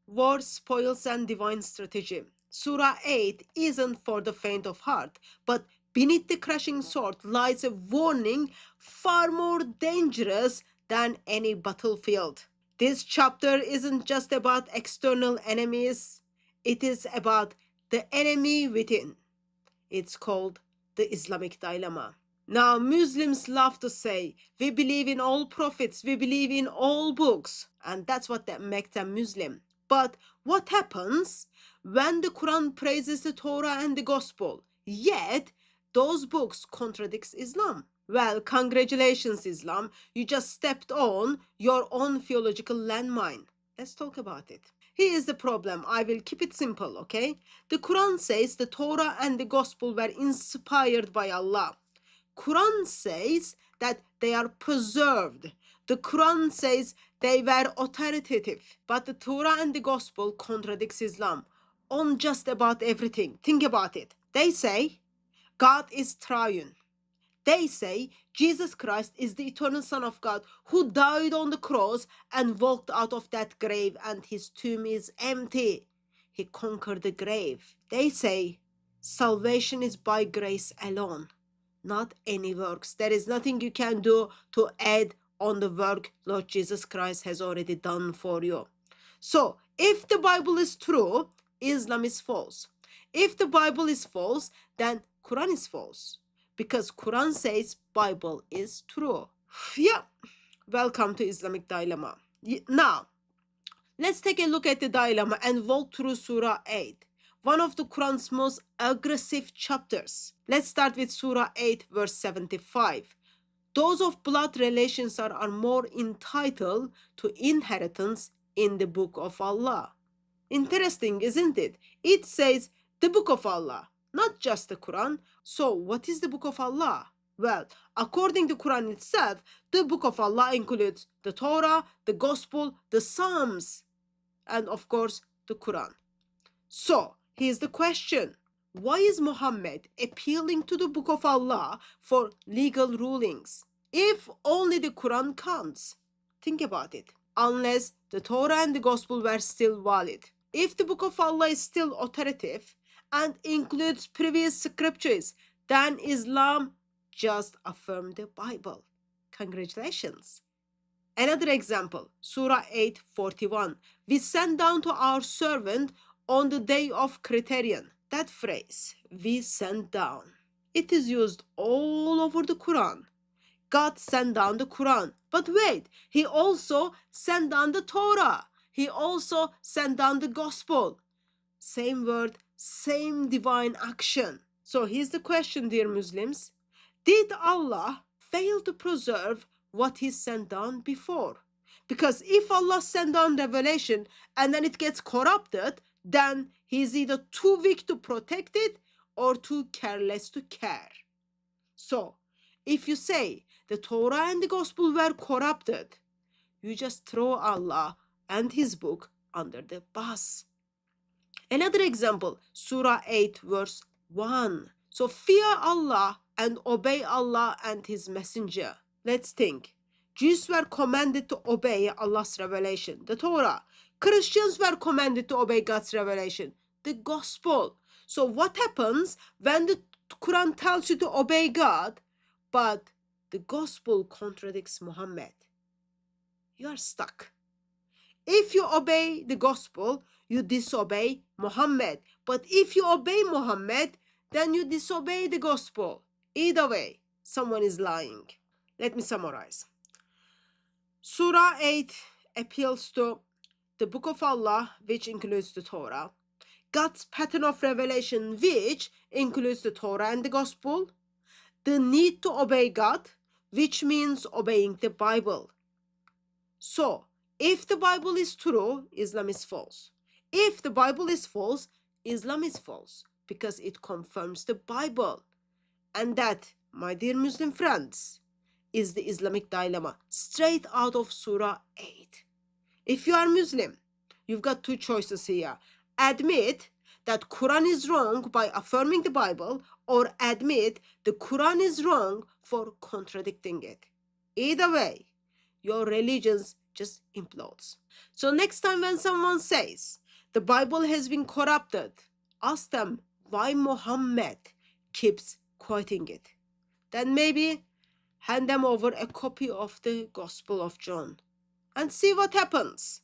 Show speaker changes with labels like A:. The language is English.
A: War, spoils, and divine strategy. Surah 8 isn't for the faint of heart, but beneath the crashing sword lies a warning far more dangerous than any battlefield. This chapter isn't just about external enemies, it is about the enemy within. It's called the Islamic dilemma. Now, Muslims love to say, we believe in all prophets, we believe in all books, and that's what that makes them Muslim. But what happens when the Quran praises the Torah and the Gospel, yet those books contradicts Islam? Well, congratulations, Islam. You just stepped on your own theological landmine. Let's talk about it. Here is the problem. I will keep it simple, okay? The Quran says the Torah and the Gospel were inspired by Allah. Quran says that they are preserved. The Quran says they were authoritative. But the Torah and the Gospel contradicts Islam on just about everything. Think about it. They say God is triune. They say Jesus Christ is the eternal Son of God who died on the cross and walked out of that grave, and his tomb is empty. He conquered the grave. They say salvation is by grace alone, not any works. There is nothing you can do to add on the work Lord Jesus Christ has already done for you. So, if the Bible is true, Islam is false. If the Bible is false, then Quran is false. Because Quran says Bible is true. Yeah, welcome to Islamic dilemma. Now, let's take a look at the dilemma and walk through Surah 8, one of the Quran's most aggressive chapters. Let's start with Surah 8, verse 75. Those of blood relations are more entitled to inheritance in the book of Allah. Interesting, isn't it? It says the book of Allah, not just the Quran. So what is the book of Allah? Well, according to Quran itself, the book of Allah includes the Torah, the Gospel, the Psalms, and of course the Quran. So here's the question. Why is Muhammad appealing to the book of Allah for legal rulings? If only the Quran counts. Think about it. Unless the Torah and the Gospel were still valid. If the book of Allah is still authoritative and includes previous scriptures, then Islam just affirmed the Bible. Congratulations. Another example, Surah 8:41. We sent down to our servant on the day of criterion. That phrase, we sent down, it is used all over the Quran. God sent down the Quran. But wait, he also sent down the Torah. He also sent down the Gospel. Same word, same divine action. So here's the question, dear Muslims. Did Allah fail to preserve what he sent down before? Because if Allah sent down revelation and then it gets corrupted, then he's either too weak to protect it or too careless to care. So, if you say the Torah and the Gospel were corrupted, you just throw Allah and his book under the bus. Another example, Surah 8 verse 1. So fear Allah and obey Allah and his messenger. Let's think. Jews were commanded to obey Allah's revelation, the Torah. Christians were commanded to obey God's revelation, the Gospel. So what happens when the Quran tells you to obey God, but the Gospel contradicts Muhammad? You are stuck. If you obey the Gospel, you disobey Muhammad. But if you obey Muhammad, then you disobey the Gospel. Either way, someone is lying. Let me summarize. Surah 8 appeals to the book of Allah, which includes the Torah, God's pattern of revelation, which includes the Torah and the Gospel, the need to obey God, which means obeying the Bible. So, if the Bible is true, Islam is false. If the Bible is false, Islam is false, because it confirms the Bible. And that, my dear Muslim friends, is the Islamic dilemma, straight out of Surah 8. If you are Muslim, you've got two choices here. Admit that Quran is wrong by affirming the Bible, or admit the Quran is wrong for contradicting it. Either way, your religions just implodes. So next time when someone says the Bible has been corrupted, ask them why Muhammad keeps quoting it. Then maybe hand them over a copy of the Gospel of John and see what happens.